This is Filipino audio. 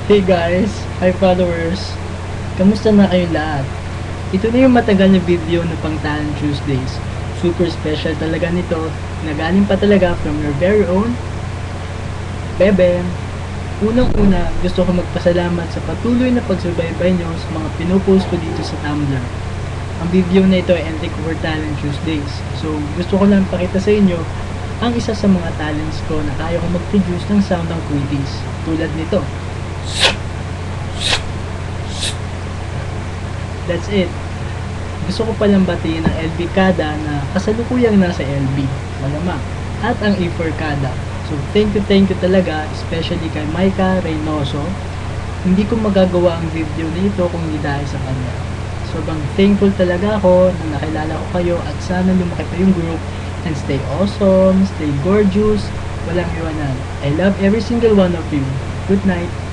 Hey guys! Hi followers! Kamusta na kayo lahat? Ito na yung matagal na video na pang Talent Tuesdays. Super special talaga nito, na galing pa talaga from your very own Bebe. Unang-una, gusto ko magpasalamat sa patuloy na pagsubaybay nyo sa mga pinopost ko dito sa Tumblr. Ang video na ito ay entry for Talent Tuesdays. So, gusto ko lang pakita sa inyo ang isa sa mga talents ko na kaya ko mag-produce ng sound ng quickies. Tulad nito. That's it. Gusto ko palang batiin ang LB Kada na kasalukuyang nasa LB, malamang, at ang A4 Kada. So thank you talaga, especially kay Maika Reynoso. Hindi ko magagawa ang video nito kung hindi dahil sa kanya. Sobrang thankful talaga ako na nakilala ko kayo at sana lumaki pa yung group and stay awesome, stay gorgeous, walang iwanan. I love every single one of you. Good night.